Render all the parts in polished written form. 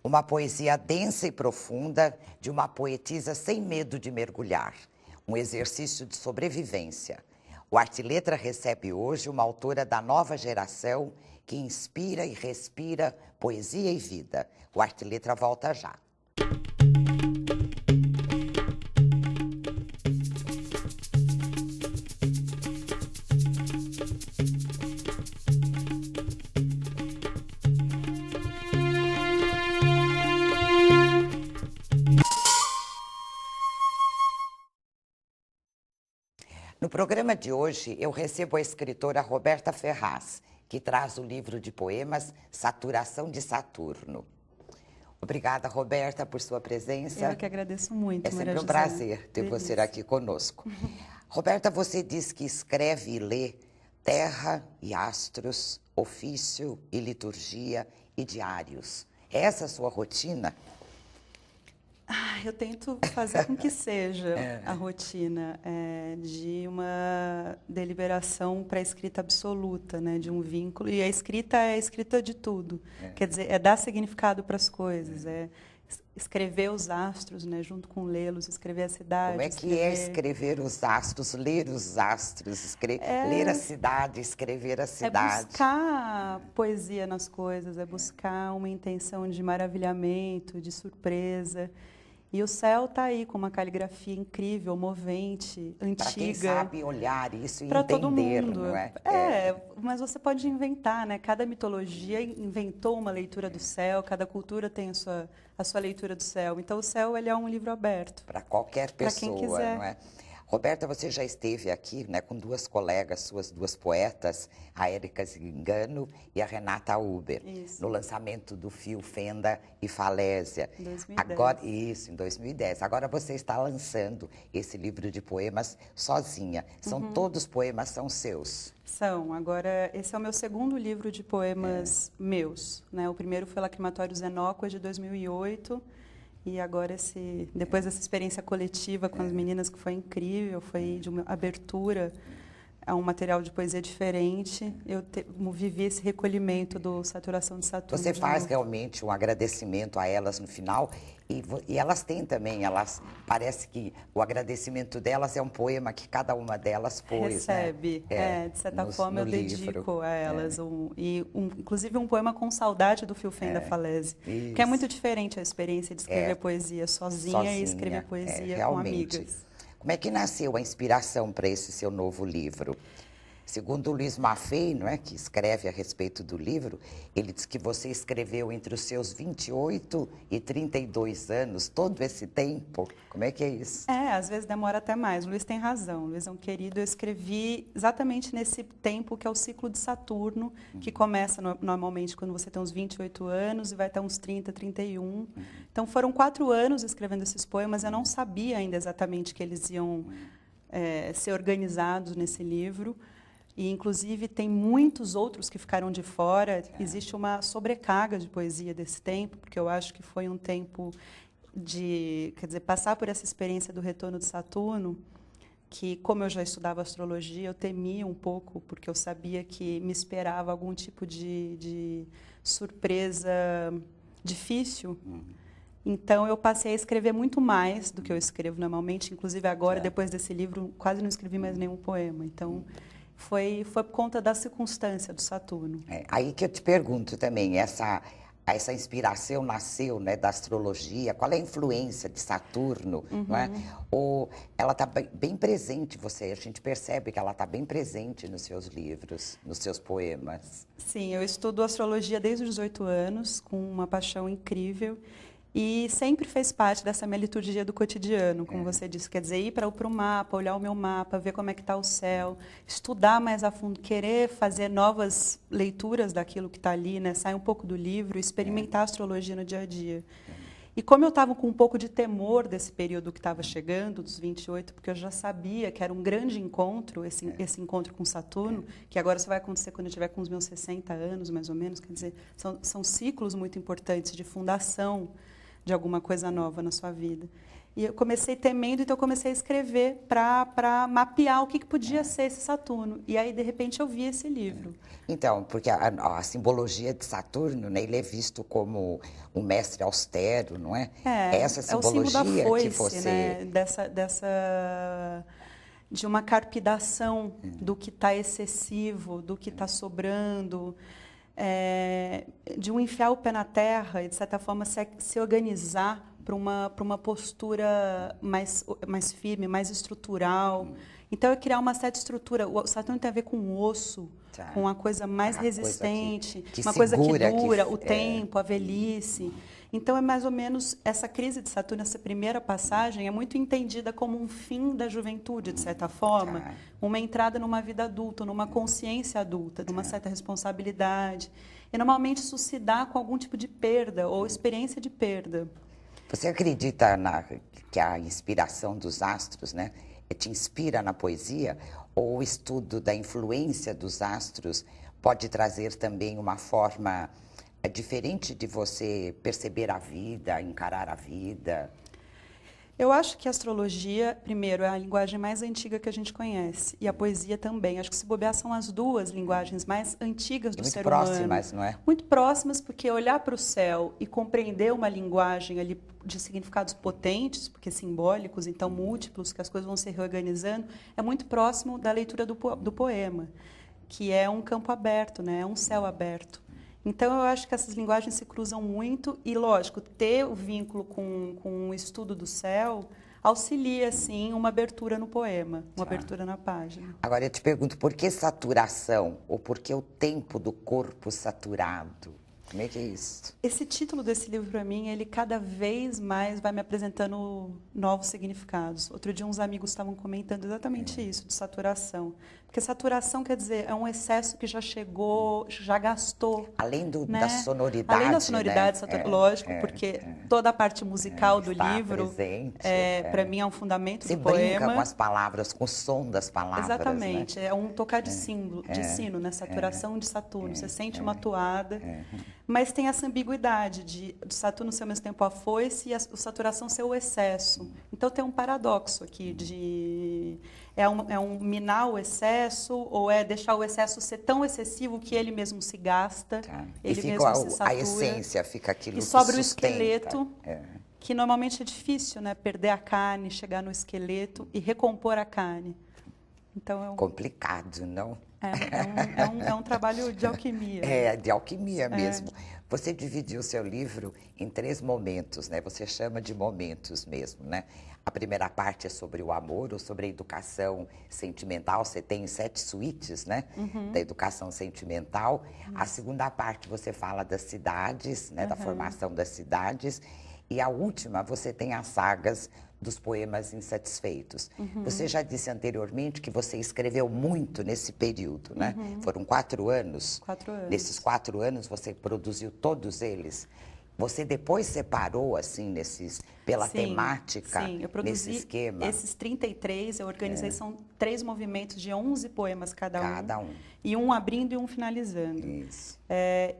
Uma poesia densa e profunda de uma poetisa sem medo de mergulhar. Um exercício de sobrevivência. O Arte e Letra recebe hoje uma autora da nova geração que inspira e respira poesia e vida. O Arte e Letra volta já. No programa de hoje, eu recebo a escritora Roberta Ferraz, que traz o livro de poemas Saturação de Saturno. Obrigada, Roberta, por sua presença. Eu que agradeço muito, Maria José. É sempre um prazer ter você aqui conosco. Roberta, você diz que escreve e lê terra e astros, ofício e liturgia e diários. É essa a sua rotina? Eu tento fazer com que seja a rotina de uma deliberação para a escrita absoluta, né, de um vínculo. E a escrita é a escrita de tudo. Quer dizer, é dar significado para as coisas, é escrever os astros, né, junto com lê-los, escrever a cidade. Como é que é escrever os astros, ler os astros, ler a cidade, escrever a cidade? É buscar poesia nas coisas, é buscar uma intenção de maravilhamento, de surpresa. E o céu está aí com uma caligrafia incrível, movente, antiga. Para quem sabe olhar isso e entender, todo mundo, não é? Mas você pode inventar, né? Cada mitologia inventou uma leitura do céu, cada cultura tem a sua leitura do céu. Então, o céu ele é um livro aberto. Para qualquer pessoa, quem quiser. Não é? Roberta, você já esteve aqui, né, com duas colegas, suas duas poetas, a Érica Zingano e a Renata Huber, no lançamento do Fio, Fenda e Falésia. Em 2010. Agora, isso, em 2010. Agora você está lançando esse livro de poemas sozinha. Todos poemas são seus? São. Agora, esse é o meu segundo livro de poemas meus, né? O primeiro foi Lacrimatório Zenóqua, de 2008. E agora, depois dessa experiência coletiva com as meninas, que foi incrível, foi de uma abertura a um material de poesia diferente, eu vivi esse recolhimento do Saturação de Saturno. Você faz realmente um agradecimento a elas no final, e elas têm também, parece que o agradecimento delas é um poema que cada uma delas pôs. Recebe, né? De certa forma eu dedico a elas, inclusive um poema com saudade do Fio, Fenda, Falésia, que é muito diferente a experiência de escrever poesia sozinha e escrever poesia com amigas. Como é que nasceu a inspiração para esse seu novo livro? Segundo o Luiz Maffei, não é, que escreve a respeito do livro, ele diz que você escreveu entre os seus 28 e 32 anos, todo esse tempo. Como é que é isso? Às vezes demora até mais. O Luiz tem razão. O Luiz é um querido. Eu escrevi exatamente nesse tempo que é o ciclo de Saturno, que começa normalmente quando você tem uns 28 anos e vai até uns 30, 31. Então, foram 4 anos escrevendo esses poemas. Eu não sabia ainda exatamente que eles iam ser organizados nesse livro. E, inclusive, tem muitos outros que ficaram de fora. Existe uma sobrecarga de poesia desse tempo, porque eu acho que foi um tempo passar por essa experiência do retorno de Saturno, que, como eu já estudava astrologia, eu temia um pouco, porque eu sabia que me esperava algum tipo de surpresa difícil. Então, eu passei a escrever muito mais do que eu escrevo normalmente. Inclusive, agora, depois desse livro, quase não escrevi mais nenhum poema. Então, foi por conta da circunstância do Saturno. Aí que eu te pergunto também, essa inspiração nasceu, né, da astrologia? Qual é a influência de Saturno? Não é? Ou ela está bem presente, a gente percebe que ela está bem presente nos seus livros, nos seus poemas. Sim, eu estudo astrologia desde os 18 anos, com uma paixão incrível. E sempre fez parte dessa minha liturgia do cotidiano, como você disse. Quer dizer, ir para o mapa, olhar o meu mapa, ver como é que está o céu, estudar mais a fundo, querer fazer novas leituras daquilo que está ali, né? Sair um pouco do livro, experimentar a astrologia no dia a dia. E como eu estava com um pouco de temor desse período que estava chegando, dos 28, porque eu já sabia que era um grande encontro, esse encontro com Saturno, que agora só vai acontecer quando eu estiver com os meus 60 anos, mais ou menos. Quer dizer, são ciclos muito importantes de fundação de alguma coisa nova na sua vida. E eu comecei temendo, então eu comecei a escrever para mapear o que podia ser esse Saturno. E aí, de repente, eu vi esse livro. Então, porque a simbologia de Saturno, né, ele é visto como um mestre austero, não é? Essa É o símbolo da simbologia foice, que você... né? De uma carpidação do que está excessivo, do que está sobrando, de um enfiar o pé na terra e, de certa forma, se organizar para uma postura mais firme, mais estrutural. Então, é criar uma certa estrutura. O Saturno tem a ver com o osso, com a coisa mais resistente, uma coisa que dura, o tempo, a velhice. Então, é mais ou menos essa crise de Saturno, essa primeira passagem, é muito entendida como um fim da juventude, de certa forma, uma entrada numa vida adulta, numa consciência adulta, numa certa responsabilidade. E, normalmente, isso se dá com algum tipo de perda ou experiência de perda. Você acredita que a inspiração dos astros, né, te inspira na poesia? Ou o estudo da influência dos astros pode trazer também uma forma diferente de você perceber a vida, encarar a vida? Eu acho que a astrologia, primeiro, é a linguagem mais antiga que a gente conhece. E a poesia também. Acho que, se bobear, são as duas linguagens mais antigas do ser humano. Muito próximas, não é? Muito próximas, porque olhar para o céu e compreender uma linguagem ali de significados potentes, porque simbólicos, então múltiplos, que as coisas vão se reorganizando, é muito próximo da leitura do poema, que é um campo aberto, né? É um céu aberto. Então, eu acho que essas linguagens se cruzam muito e, lógico, ter o vínculo com o estudo do céu auxilia, sim, uma abertura no poema, uma abertura na página. Agora, eu te pergunto, por que saturação? Ou por que o tempo do corpo saturado? Como é que é isso? Esse título desse livro, para mim, ele cada vez mais vai me apresentando novos significados. Outro dia, uns amigos estavam comentando exatamente isso, de saturação. Porque saturação quer dizer, é um excesso que já chegou, já gastou. Além né? da sonoridade. Além da sonoridade, né? Lógico, porque toda a parte musical do está livro, presente, para mim, é um fundamento se do poema. brinca com as palavras, com o som das palavras. Exatamente, né? é um tocar de sino, né? Saturação de Saturno. Você sente uma toada, mas tem essa ambiguidade de Saturno ser ao mesmo tempo a foice e a saturação ser o excesso. Então tem um paradoxo aqui de... É um minar o excesso ou é deixar o excesso ser tão excessivo que ele mesmo se gasta, ele mesmo se satura. A essência fica aquilo e que sobra sustenta. O esqueleto, que normalmente é difícil, né? Perder a carne, chegar no esqueleto e recompor a carne. Então, complicado, não? É um trabalho de alquimia. De alquimia mesmo. Você dividiu o seu livro em 3 momentos, né? Você chama de momentos mesmo, né? A primeira parte é sobre o amor ou sobre a educação sentimental. Você tem 7 suítes, né? Da educação sentimental. A segunda parte você fala das cidades, né? Da formação das cidades. E a última, você tem as sagas dos poemas insatisfeitos. Você já disse anteriormente que você escreveu muito nesse período, né? Foram 4 anos. 4 anos. Nesses 4 anos, você produziu todos eles. Você depois separou, assim, pela temática, sim, eu produzi nesse esquema? Esses 33, eu organizei, são 3 movimentos de 11 poemas cada um. um. E um abrindo e um finalizando. Isso.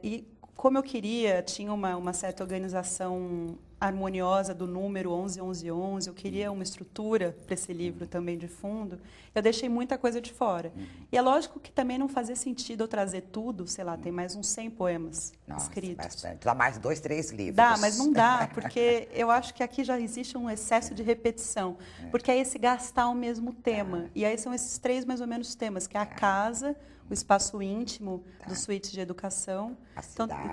E como eu queria, tinha uma certa organização harmoniosa do número 11-11-11, eu queria uma estrutura para esse livro também de fundo, eu deixei muita coisa de fora. E é lógico que também não fazia sentido eu trazer tudo, sei lá, tem mais uns 100 poemas escritos. Bastante. Dá mais 2, 3 livros. Dá, mas não dá, porque eu acho que aqui já existe um excesso de repetição, porque é esse gastar o mesmo tema. E aí são esses 3 mais ou menos temas, que é a casa, o espaço íntimo dos suítes de educação.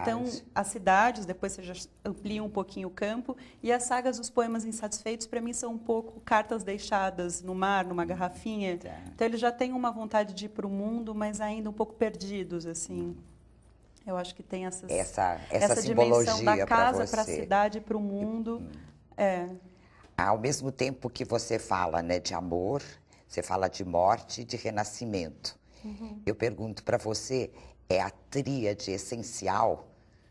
Então, as cidades, depois você já amplia um pouquinho o campo, e as sagas dos poemas insatisfeitos, para mim, são um pouco cartas deixadas no mar, numa garrafinha. Então, eles já têm uma vontade de ir para o mundo, mas ainda um pouco perdidos, assim. Eu acho que tem essa dimensão da casa para a cidade e para o mundo. Ao mesmo tempo que você fala, né, de amor, você fala de morte e de renascimento. Eu pergunto para você, é a tríade essencial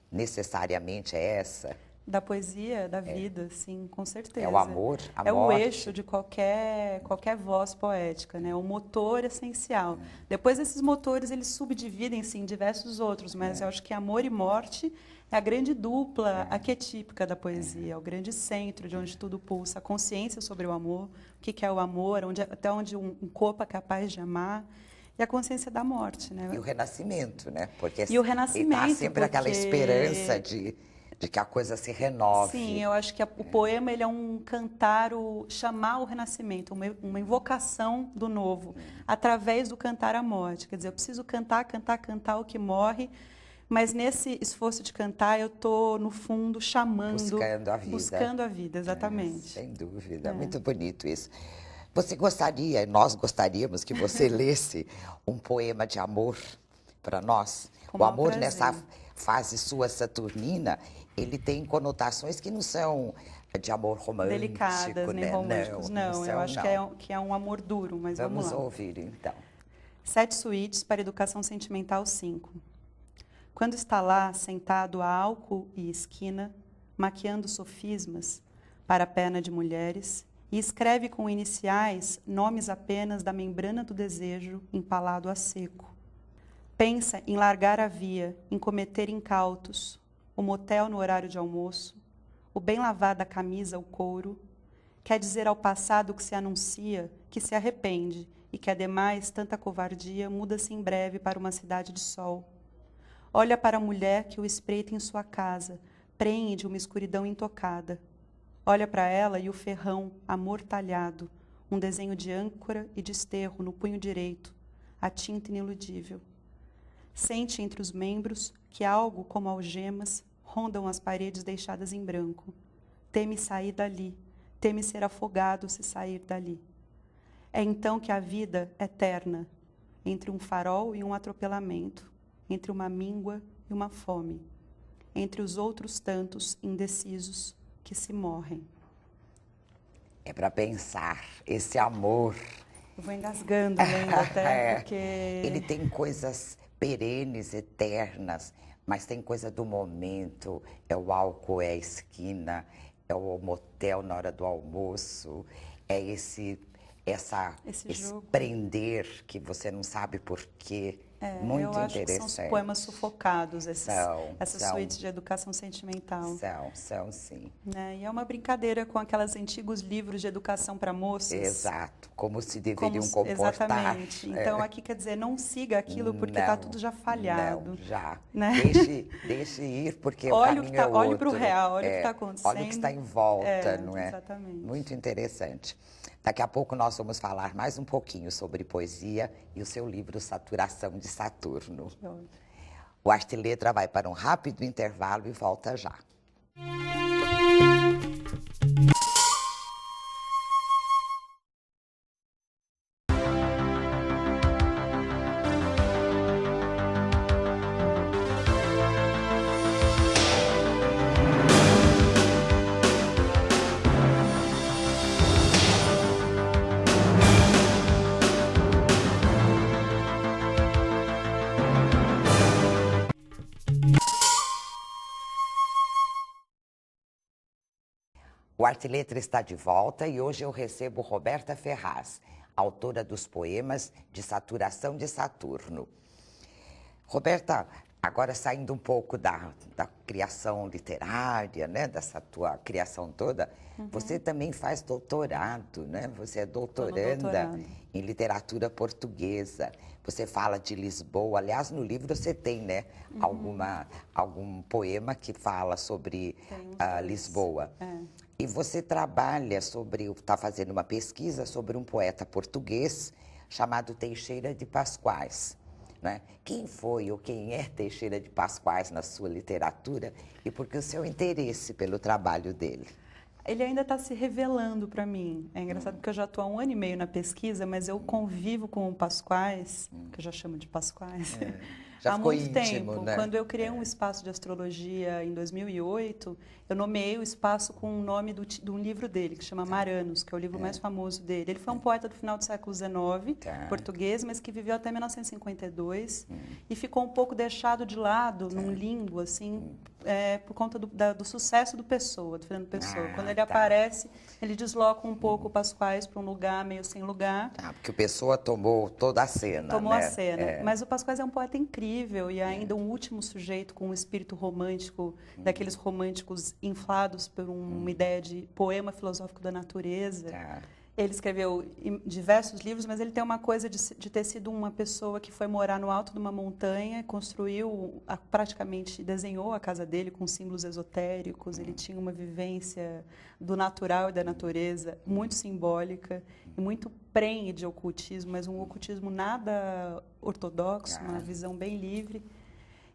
necessariamente essa? Da poesia, da vida, sim, com certeza. É o amor, a É morte. o eixo de qualquer voz poética, né? O motor essencial. Depois esses motores, eles subdividem, sim, em diversos outros, mas eu acho que amor e morte é a grande dupla arquetípica da poesia, é o grande centro de onde tudo pulsa, a consciência sobre o amor, o que é o amor, até onde um corpo é capaz de amar, e a consciência da morte, né? E o renascimento, né? Porque E o renascimento, está sempre aquela porque- esperança de que a coisa se renove. Sim, eu acho que o poema ele é um cantar, chamar o renascimento, uma invocação do novo, através do cantar a morte. Quer dizer, eu preciso cantar, cantar, cantar o que morre, mas nesse esforço de cantar eu estou, no fundo, chamando... Buscando a vida. Buscando a vida, exatamente. Sem dúvida, muito bonito isso. Você gostaria, nós gostaríamos que você lesse um poema de amor para nós? Com O maior amor prazer. nessa fase sua saturnina, ele tem conotações que não são de amor romântico, Delicadas, nem né? românticos. Não, eu são, acho não. que é um amor duro, mas vamos lá. Ouvir, então. 7 suítes para educação sentimental 5. Quando está lá, sentado a álcool e esquina, maquiando sofismas para a perna de mulheres, e escreve com iniciais nomes apenas da membrana do desejo empalado a seco. Pensa em largar a via, em cometer incautos, o motel no horário de almoço, o bem lavada camisa, o couro. Quer dizer ao passado que se anuncia, que se arrepende e que, ademais, tanta covardia muda-se em breve para uma cidade de sol. Olha para a mulher que o espreita em sua casa, prenhe de uma escuridão intocada. Olha para ela e o ferrão, amor talhado, um desenho de âncora e desterro no punho direito, a tinta iniludível. Sente entre os membros que algo como algemas rondam as paredes deixadas em branco. Teme sair dali, teme ser afogado se sair dali. É então que a vida é eterna, entre um farol e um atropelamento, entre uma míngua e uma fome, entre os outros tantos indecisos que se morrem. É para pensar, esse amor. Eu vou engasgando lendo até, porque... Ele tem coisas perenes, eternas, mas tem coisa do momento. É o álcool, é a esquina, é o motel na hora do almoço, é esse jogo. prender que você não sabe por quê. Muito eu acho interessante. que são os poemas sufocados, essas são. suítes de educação sentimental. São sim. Né? E é uma brincadeira com aqueles antigos livros de educação para moças. Exato, como se deveriam comportar. Exatamente. Então, aqui quer dizer, não siga aquilo porque está tudo já falhado. Não, já. Né? Deixe ir, porque olha o caminho é outro. Olhe para o real, olha o que está acontecendo. Olha o que está em volta, não é? Exatamente. Muito interessante. Daqui a pouco nós vamos falar mais um pouquinho sobre poesia e o seu livro Saturação de Saturno. O Arte e Letra vai para um rápido intervalo e volta já. O Arte e Letra está de volta e hoje eu recebo Roberta Ferraz, autora dos poemas de Saturação de Saturno. Roberta, agora saindo um pouco da criação literária, né, dessa tua criação toda, você também faz doutorado, né? Você é doutoranda em literatura portuguesa. Você fala de Lisboa. Aliás, no livro você tem, né, algum poema que fala sobre Lisboa. E você trabalha está fazendo uma pesquisa sobre um poeta português chamado Teixeira de Pascoais. Né? Quem foi ou quem é Teixeira de Pascoais na sua literatura e por que o seu interesse pelo trabalho dele? Ele ainda está se revelando para mim. É engraçado porque eu já estou há 1 ano e meio na pesquisa, mas eu convivo com o Pascoais, que eu já chamo de Pascoais, Já há ficou muito íntimo, tempo. né? Quando eu criei um espaço de astrologia em 2008, eu nomeei o espaço com o nome de um livro dele, que chama Maranos, que é o livro mais famoso dele. Ele foi um poeta do final do século XIX, português, mas que viveu até 1952 e ficou um pouco deixado de lado, num limbo, assim, por conta do sucesso do Pessoa, do Fernando Pessoa. Quando ele aparece, ele desloca um pouco o Pascoais para um lugar meio sem lugar. Porque o Pessoa tomou toda a cena, Tomou né? a cena. Mas o Pascoais é um poeta incrível e ainda um último sujeito com um espírito romântico, daqueles românticos inflados por uma ideia de poema filosófico da natureza. Ele escreveu diversos livros, mas ele tem uma coisa de ter sido uma pessoa que foi morar no alto de uma montanha, construiu, praticamente desenhou a casa dele com símbolos esotéricos. Ele tinha uma vivência do natural e da natureza muito simbólica e muito prenhe de ocultismo, mas um ocultismo nada ortodoxo, uma visão bem livre.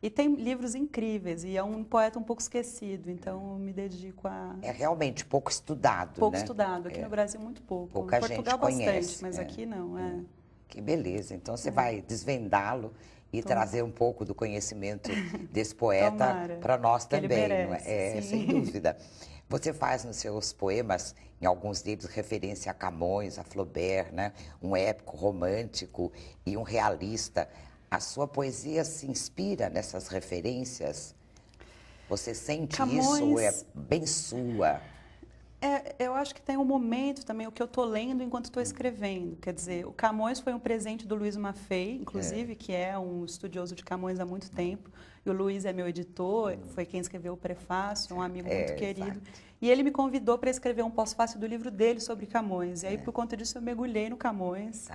E tem livros incríveis, e é um poeta um pouco esquecido, então eu me dedico a... É realmente pouco estudado, Pouco né? estudado, aqui no Brasil muito pouco. Pouca em Portugal gente bastante, conhece, mas aqui não. Que beleza, então você vai desvendá-lo e trazer um pouco do conhecimento desse poeta para nós que ele também, merece, não é? sim. Sem dúvida. Você faz nos seus poemas, em alguns deles, referência a Camões, a Flaubert, né? Um épico romântico e um realista. A sua poesia se inspira nessas referências? Você sente isso ou é bem sua? Eu acho que tem um momento também, o que eu estou lendo enquanto estou escrevendo. Quer dizer, o Camões foi um presente do Luiz Maffei, inclusive, que é um estudioso de Camões há muito tempo. E o Luiz é meu editor, foi quem escreveu o prefácio, um amigo muito querido. Exato. E ele me convidou para escrever um pós-fácil do livro dele sobre Camões. E aí, por conta disso, eu mergulhei no Camões.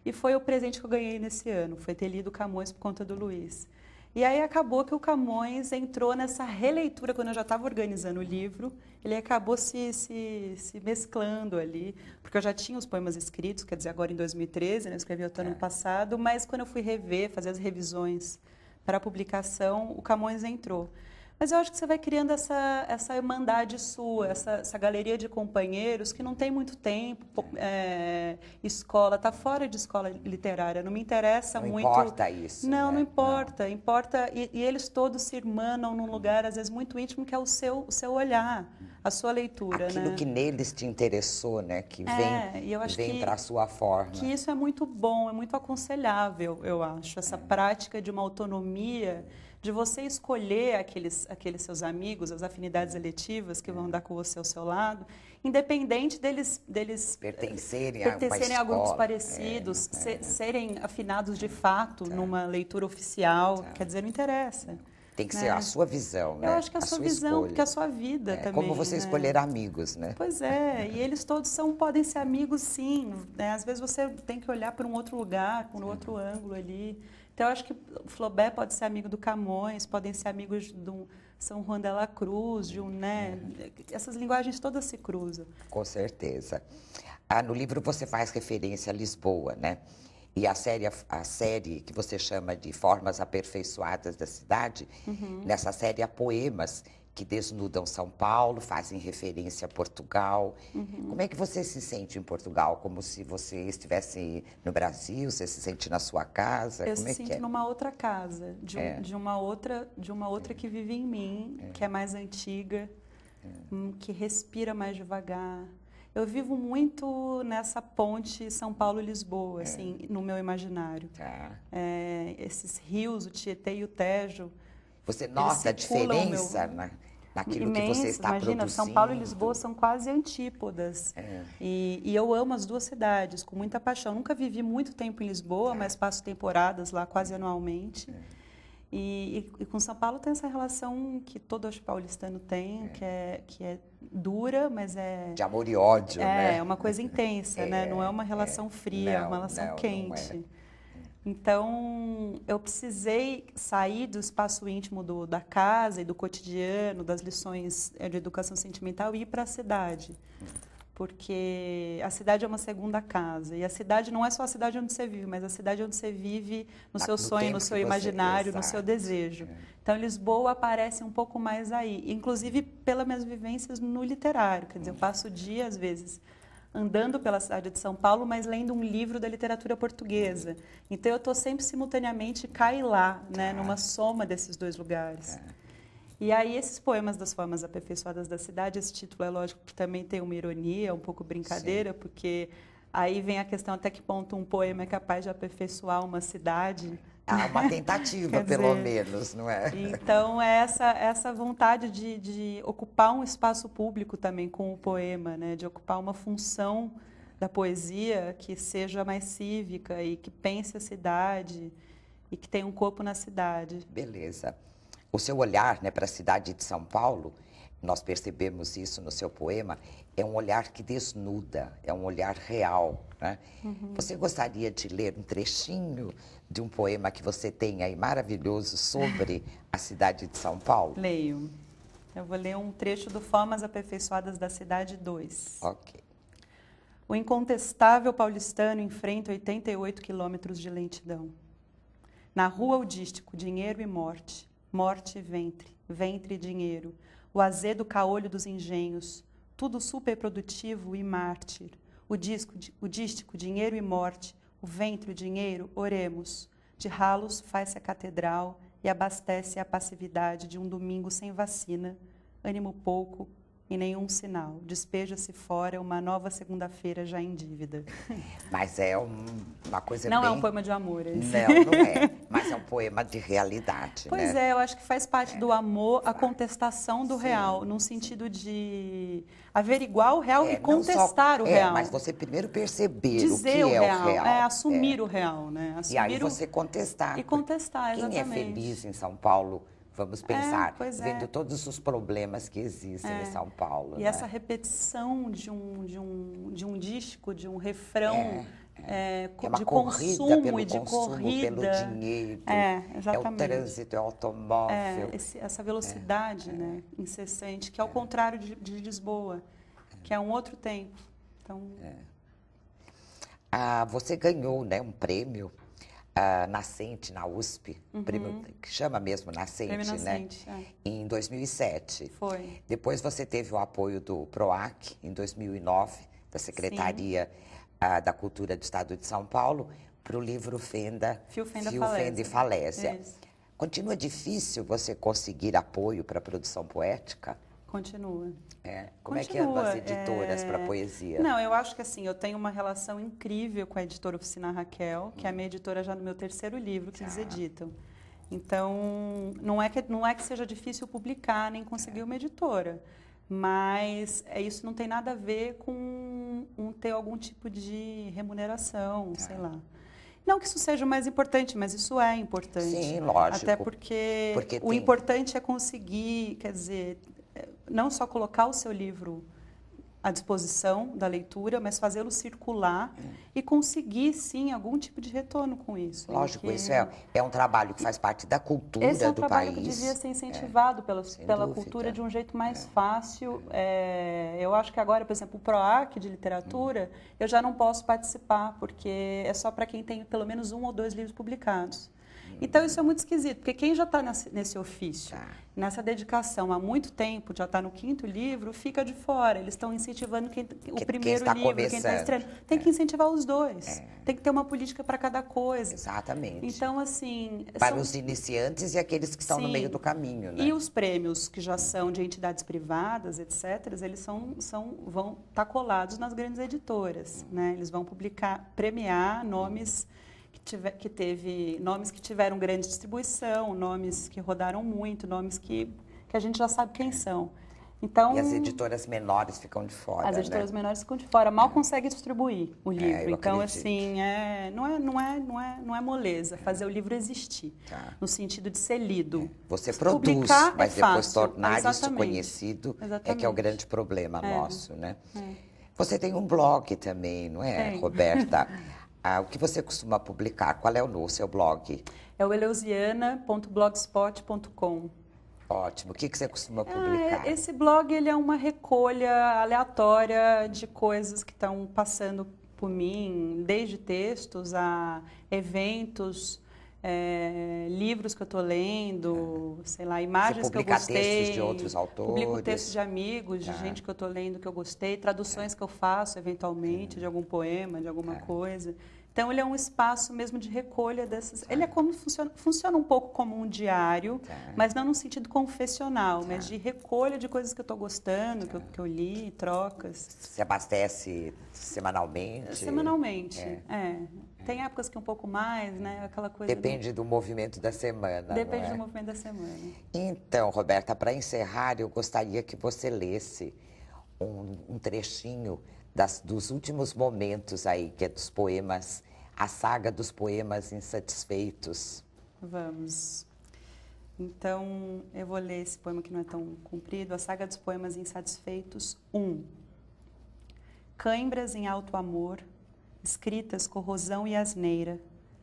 E foi o presente que eu ganhei nesse ano, foi ter lido Camões por conta do Luiz. E aí acabou que o Camões entrou nessa releitura, quando eu já estava organizando o livro, ele acabou se mesclando ali, porque eu já tinha os poemas escritos, quer dizer, agora em 2013, né, eu escrevi até ano passado, mas quando eu fui rever, fazer as revisões para a publicação, o Camões entrou. Mas eu acho que você vai criando essa irmandade sua, essa galeria de companheiros que não tem muito tempo, escola, está fora de escola literária, não me interessa muito. Não importa isso. Não, né? não importa. Importa, e eles todos se irmanam num lugar, às vezes, muito íntimo, que é o seu olhar, a sua leitura. Aquilo né? que neles te interessou, né? Que vem para a sua forma. Que isso é muito bom, é muito aconselhável, eu acho. Essa prática de uma autonomia, de você escolher aqueles seus amigos, as afinidades eletivas que vão andar com você ao seu lado, independente deles pertencerem a grupos parecidos, serem afinados de fato numa leitura oficial, quer dizer, não interessa. Tem que ser a sua visão, né? Eu acho que a sua visão, escolha. porque a sua vida também. Como você escolher amigos, né? Pois é, e eles todos podem ser amigos, sim. Né? Às vezes você tem que olhar para um outro lugar, por um outro ângulo ali. Então, eu acho que o Flaubert pode ser amigo do Camões, podem ser amigos do São Juan de la Cruz, né? Essas linguagens todas se cruzam. Com certeza. No livro você faz referência a Lisboa, né? E a série que você chama de Formas Aperfeiçoadas da Cidade, nessa série há poemas que desnudam São Paulo, fazem referência a Portugal. Como é que você se sente em Portugal? Como se você estivesse no Brasil? Você se sente na sua casa? Eu Como me é sinto que é? numa outra casa, de uma outra que vive em mim, que é mais antiga, que respira mais devagar. Eu vivo muito nessa ponte São Paulo-Lisboa, assim, no meu imaginário. Esses rios, o Tietê e o Tejo. Você nota a diferença naquilo que você está imagina, produzindo? São Paulo e Lisboa são quase antípodas. E eu amo as duas cidades com muita paixão. Nunca vivi muito tempo em Lisboa, mas passo temporadas lá quase anualmente. E com São Paulo tem essa relação que todo paulistano tem, que é dura, mas é... De amor e ódio, né? É uma coisa intensa, né? Não é uma relação fria, é uma relação quente. Então, eu precisei sair do espaço íntimo da casa e do cotidiano, das lições de educação sentimental e ir para a cidade. Porque a cidade é uma segunda casa. E a cidade não é só a cidade onde você vive, mas a cidade onde você vive no seu sonho, no seu imaginário, no seu desejo. Então, Lisboa aparece um pouco mais aí. Inclusive, pelas minhas vivências no literário. Quer dizer, eu passo o dia, às vezes, andando pela cidade de São Paulo, mas lendo um livro da literatura portuguesa. Então eu estou sempre simultaneamente cá e lá, né, numa soma desses dois lugares. E aí esses poemas das formas aperfeiçoadas da cidade, esse título é lógico que também tem uma ironia, um pouco brincadeira, sim, porque aí vem a questão até que ponto um poema é capaz de aperfeiçoar uma cidade. Há uma tentativa, pelo menos, não é? Então, é essa vontade de ocupar um espaço público também com o poema, né? De ocupar uma função da poesia que seja mais cívica e que pense a cidade e que tenha um corpo na cidade. Beleza. O seu olhar, né, para a cidade de São Paulo, nós percebemos isso no seu poema, é um olhar que desnuda, é um olhar real, né? Você gostaria de ler um trechinho de um poema que você tem aí maravilhoso sobre a cidade de São Paulo? Leio. Eu vou ler um trecho do Formas Aperfeiçoadas da Cidade 2. Ok. O incontestável paulistano enfrenta 88 quilômetros de lentidão. Na rua o dístico, dinheiro e morte, morte e ventre, ventre e dinheiro, o azedo caolho dos engenhos, tudo superprodutivo e mártir. O dístico, dinheiro e morte, o ventre, o dinheiro, oremos. De ralos faz-se a catedral e abastece a passividade de um domingo sem vacina, ânimo pouco e nenhum sinal. Despeja-se fora uma nova segunda-feira já em dívida. Mas é uma coisa não bem... é um poema de amor, esse. Não é. Mas é um poema de realidade, Pois né? eu acho que faz parte do amor a contestação do real, num sentido de averiguar o real e contestar o real. Mas você primeiro perceber dizer o que é o real. Assumir o real, né? Assumir e aí você contestar. E contestar, exatamente. Quem é feliz em São Paulo, vamos pensar, vendo todos os problemas que existem em São Paulo. E né? essa repetição de um dístico, de um refrão de consumo e de corrida. Pelo dinheiro, exatamente. É o trânsito, é o automóvel. Essa velocidade né, incessante, que é o contrário de Lisboa, que é um outro tempo. Então... você ganhou, né, um prêmio Nascente na USP, prêmio que chama mesmo Nascente, Nascente, né? Em 2007. Foi. Depois você teve o apoio do PROAC, em 2009, da Secretaria da Cultura do Estado de São Paulo, para o livro Fio, Fenda e Falésia. Isso. Continua difícil você conseguir apoio para a produção poética? Continua. Como é que andam as editoras para poesia? Não, eu acho que assim, eu tenho uma relação incrível com a editora Oficina Raquel, que é a minha editora já no meu terceiro livro que eles editam. Então, não é que seja difícil publicar, nem conseguir uma editora. Mas isso não tem nada a ver com ter algum tipo de remuneração, sei lá. Não que isso seja o mais importante, mas isso é importante. Sim, lógico. Até porque o importante é conseguir, quer dizer, não só colocar o seu livro à disposição da leitura, mas fazê-lo circular e conseguir, sim, algum tipo de retorno com isso. Lógico, isso é um trabalho que faz parte da cultura do país. Esse é um trabalho que devia ser incentivado pela cultura de um jeito mais fácil. Eu acho que agora, por exemplo, o PROAC de literatura, eu já não posso participar, porque é só para quem tem pelo menos 1 ou 2 livros publicados. Então, isso é muito esquisito, porque quem já está nesse ofício, nessa dedicação há muito tempo, já está no 5º livro, fica de fora. Eles estão incentivando o primeiro livro, quem está estreando. Tem que incentivar os dois. Tem que ter uma política para cada coisa. Exatamente. Então, assim... Para os iniciantes e aqueles que estão no meio do caminho, né? E os prêmios, que já são de entidades privadas, etc., eles vão estar colados nas grandes editoras, né? Eles vão premiar nomes... nomes que tiveram grande distribuição, nomes que rodaram muito, nomes que a gente já sabe quem são. Então, e as editoras menores ficam de fora, as editoras menores ficam de fora, mal conseguem distribuir o livro. Então, acredito. assim, não é moleza fazer o livro existir, no sentido de ser lido. Você produz, publicar mas depois tornar isso Exatamente. conhecido que é o grande problema nosso, né? É. Você tem um blog também, não é, Roberta? O que você costuma publicar? Qual é o seu blog? É o eleusiana.blogspot.com. Ótimo. O que você costuma publicar? Esse blog ele é uma recolha aleatória de coisas que estão passando por mim, desde textos a eventos, livros que eu estou lendo, sei lá, imagens que eu publica gostei. Textos de outros autores. Publico textos de amigos, de gente que eu estou lendo que eu gostei, traduções que eu faço, eventualmente, de algum poema, de alguma coisa. Então, ele é um espaço mesmo de recolha dessas... Ele é como funciona um pouco como um diário, mas não no sentido confessional, mas de recolha de coisas que eu estou gostando, que eu li, trocas. Se abastece semanalmente? Semanalmente, Tem épocas que um pouco mais, né? Aquela coisa... Depende do movimento da semana, Depende do movimento da semana. Então, Roberta, para encerrar, eu gostaria que você lesse um trechinho dos últimos momentos aí, que é dos poemas, a saga dos poemas insatisfeitos. Vamos. Então, eu vou ler esse poema que não é tão comprido, a saga dos poemas insatisfeitos 1. Cãibras em alto amor, escritas corrosão e asneira,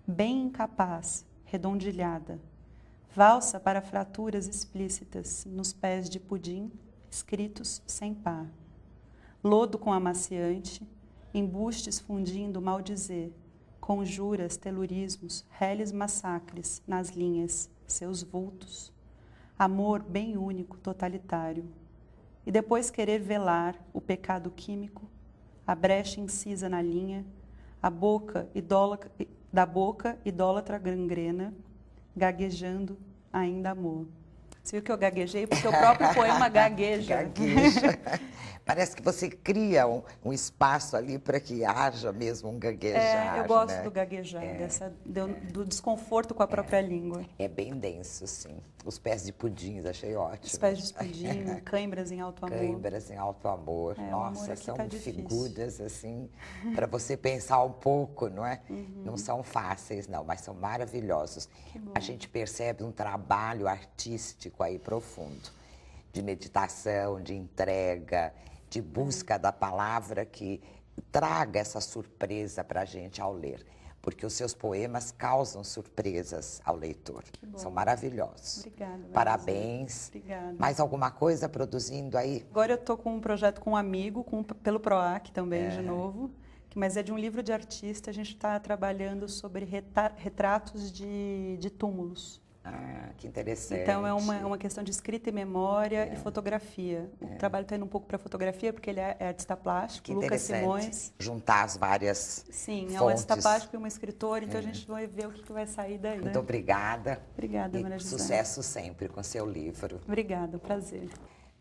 bem incapaz, redondilhada, valsa para fraturas explícitas nos pés de pudim, escritos sem par. Lodo com amaciante, embustes fundindo maldizer, conjuras, telurismos, reles massacres nas linhas, seus vultos. Amor bem único, totalitário. E depois querer velar o pecado químico, a brecha incisa na linha, da boca idólatra gangrena, gaguejando ainda amor. Você viu que eu gaguejei? Porque o próprio poema gagueja. Gagueja. Parece que você cria um espaço ali para que haja mesmo um gaguejar. Eu gosto do gaguejar, do desconforto com a própria língua. É bem denso, sim. Os pés de pudim, achei ótimo. Os pés de pudim, cãibras em alto amor. Cãibras em alto amor. Nossa, são tá figuras, assim, para você pensar um pouco, não é? Não são fáceis, não, mas são maravilhosos. A gente percebe um trabalho artístico aí profundo, de meditação, de entrega, de busca da palavra que traga essa surpresa para a gente ao ler. Porque os seus poemas causam surpresas ao leitor. São maravilhosos. Obrigada. Parabéns. Obrigada. Mais alguma coisa produzindo aí? Agora eu estou com um projeto com um amigo, pelo PROAC também, de novo. Mas é de um livro de artista. A gente está trabalhando sobre retratos de túmulos. Ah, que interessante. Então, é uma questão de escrita e memória e fotografia. O trabalho está indo um pouco para a fotografia, porque ele é artista plástico, que Lucas Simões. Juntar as várias Sim, fontes. é um artista plástico e uma escritora, então a gente vai ver o que vai sair daí. Muito obrigada. Obrigada, Maria José. Sucesso sempre com seu livro. Obrigada, prazer.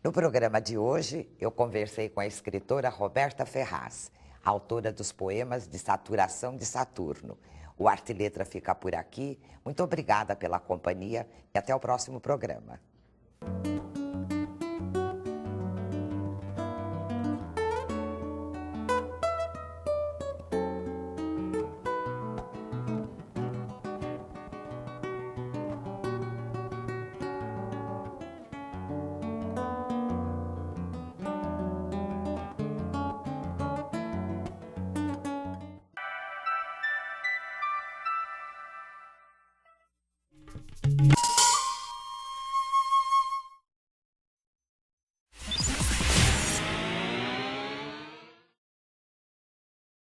No programa de hoje, eu conversei com a escritora Roberta Ferraz, autora dos poemas de Saturação de Saturno. O Arte e Letra fica por aqui. Muito obrigada pela companhia e até o próximo programa.